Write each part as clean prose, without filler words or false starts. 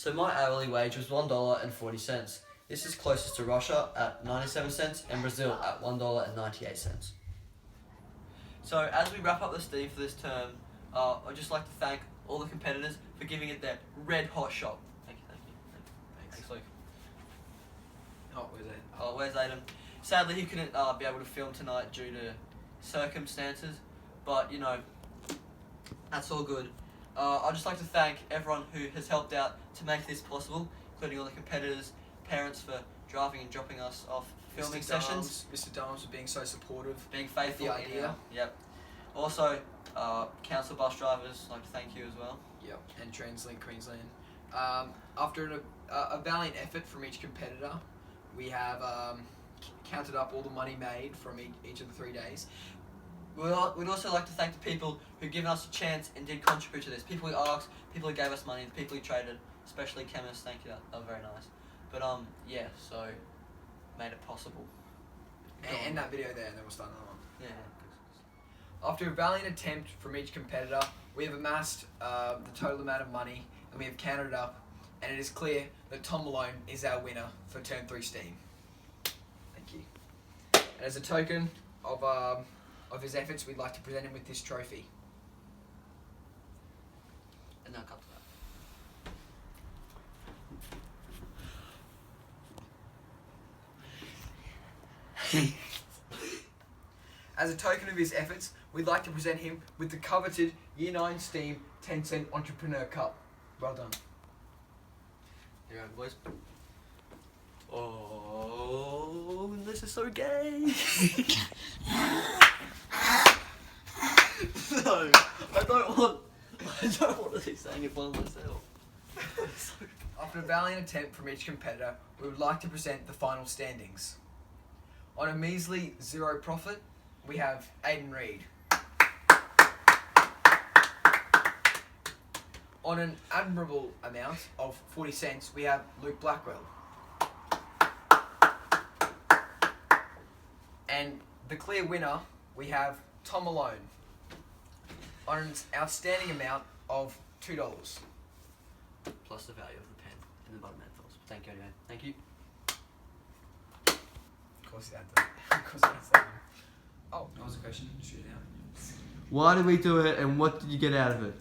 So my hourly wage was $1.40. This is closest to Russia at 97 cents and Brazil at $1.98. So as we wrap up the steam for this term, I'd just like to thank all the competitors for giving it their red hot shot. Thank you. Thanks, Luke. Oh, where's that? Oh, where's Aiden? Sadly, he couldn't be able to film tonight due to circumstances, but you know, that's all good. I'd just like to thank everyone who has helped out to make this possible, including all the competitors, parents for driving and dropping us off filming sessions. Mr. Dahms for being so supportive. Being faithful. The idea. Yep. Also, council bus drivers, I'd like to thank you as well. Yep. And TransLink Queensland. After a valiant effort from each competitor, we have counted up all the money made from each of the 3 days. We'd also like to thank the people who given us a chance and did contribute to this. People who asked, people who gave us money, the people who traded, especially chemists. Thank you, that was very nice. But yeah, so made it possible. And that video there, and then we'll start another one. Yeah. After a valiant attempt from each competitor, we have amassed the total amount of money, and we have counted it up, and it is clear that Tom Malone is our winner for Term 3 Steam. Thank you. And as a token of his efforts, we'd like to present him with this trophy. And now cut to that. As a token of his efforts, we'd like to present him with the coveted Year 9 Steam 10-cent Entrepreneur Cup. Well done. Here you go, boys. Oh, this is so gay. No, I don't want to be saying it by myself. After a valiant attempt from each competitor, we would like to present the final standings. On a measly 0 profit, we have Aiden Reid. On an admirable amount of 40 cents, we have Luke Blackwell. And the clear winner, we have Tom Malone. On an outstanding amount of $2. Plus the value of the pen and the bottom menthols. Thank you anyway. Thank you. Of course you had to. Of course you had to say that. Oh, that was a question. Shoot it out. Why did we do it, and what did you get out of it?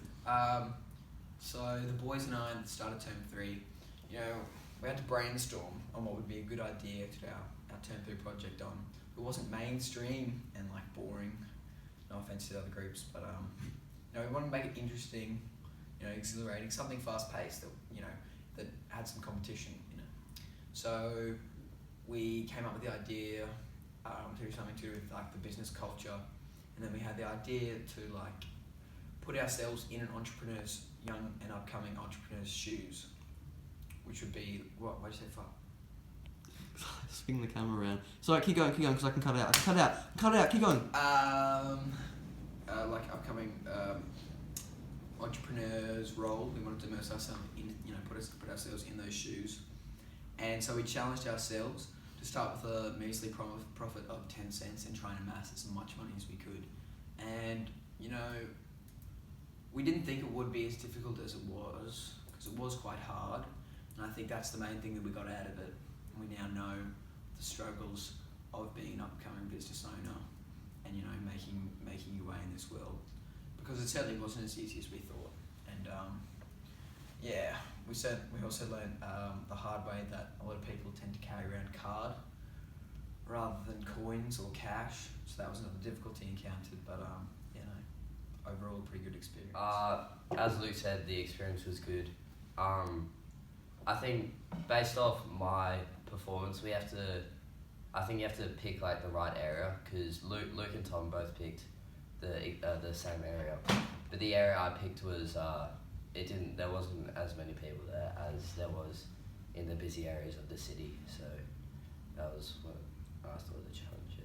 So the boys and I at the start of Term 3, you know, we had to brainstorm on what would be a good idea to our Term 3 project on. It wasn't mainstream and like boring. No offense to the other groups, but you know, we wanted to make it interesting, you know, exhilarating, something fast-paced that, you know, that had some competition in it. So we came up with the idea to do something to do with like the business culture, and then we had the idea to like put ourselves in an entrepreneur's, young and upcoming entrepreneur's shoes, which would be what? Why did you say fuck? Swing the camera around. Sorry, keep going, because I can cut it out. Cut it out, keep going. Like upcoming entrepreneur's role, we wanted to immerse ourselves in, you know, put ourselves in those shoes, and so we challenged ourselves to start with a measly profit of 10 cents and try and amass as much money as we could. And you know, we didn't think it would be as difficult as it was, because it was quite hard, and I think that's the main thing that we got out of it. We now know the struggles of being an upcoming business owner, and you know, making your way in this world, because it certainly wasn't as easy as we thought. And yeah, we also learned the hard way that a lot of people tend to carry around card rather than coins or cash, so that was another difficulty encountered. But you know, overall a pretty good experience. As Luke said, the experience was good. I think based off my performance, you have to pick like the right area, because Luke and Tom both picked the same area, but the area I picked was there wasn't as many people there as there was in the busy areas of the city, so that was what I thought of the challenge.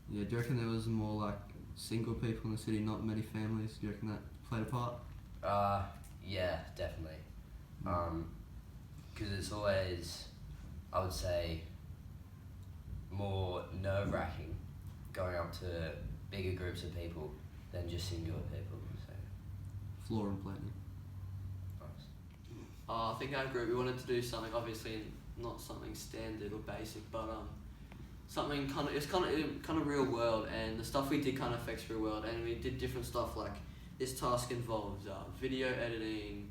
Yeah, do you reckon there was more like single people in the city, not many families? Do you reckon that played a part? Yeah, definitely. Because it's always, I would say, more nerve-wracking going up to bigger groups of people than just singular people. So. Floor and platinum. Nice. I think our group, we wanted to do something, obviously not something standard or basic, but something kind of real world, and the stuff we did kind of affects real world, and we did different stuff like this task involves video editing,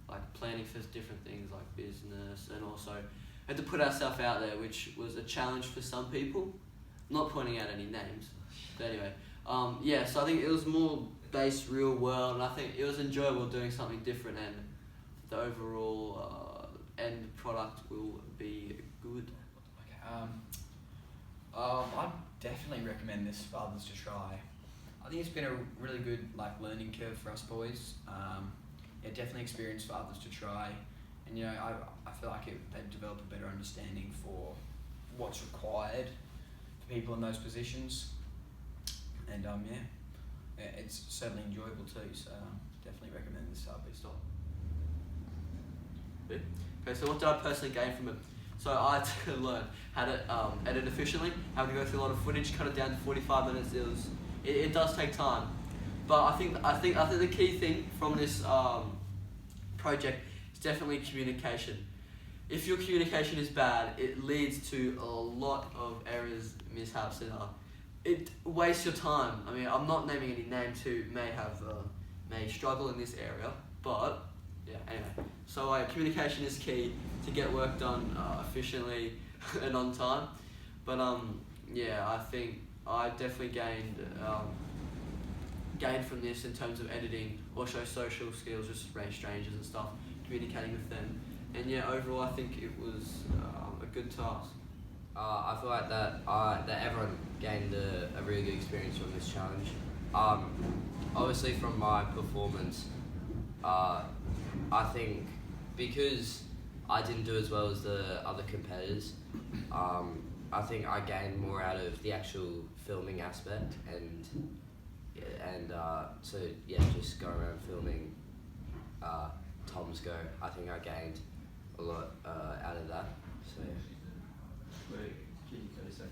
like planning for different things like business, and also had to put ourselves out there, which was a challenge for some people. Not pointing out any names, but anyway, yeah. So I think it was more based real world, and I think it was enjoyable doing something different, and the overall end product will be good. Okay. I'd definitely recommend this for others to try. I think it's been a really good learning curve for us boys. Yeah, definitely experience for others to try, and I feel like they've developed a better understanding for what's required for people in those positions, and yeah, it's certainly enjoyable too. So definitely recommend this RB style. Okay, so what did I personally gain from it? So I had to learn how to edit efficiently, how to go through a lot of footage, cut it down to 45 minutes. It does take time, but I think the key thing from this project is definitely communication. If your communication is bad, it leads to a lot of errors, mishaps, and it wastes your time. I mean, I'm not naming any names who may struggle in this area, but yeah. Anyway, so communication is key to get work done efficiently and on time. But yeah, I think I definitely gained from this in terms of editing, also social skills, just around strangers and stuff, communicating with them. And yeah, overall, I think it was a good task. I feel like that everyone gained a really good experience from this challenge. Obviously, from my performance, I think because I didn't do as well as the other competitors, I think I gained more out of the actual filming aspect, and so yeah, just going around filming Tom's Go. I think I gained a lot out of that. So yeah. Wait, can you go a second?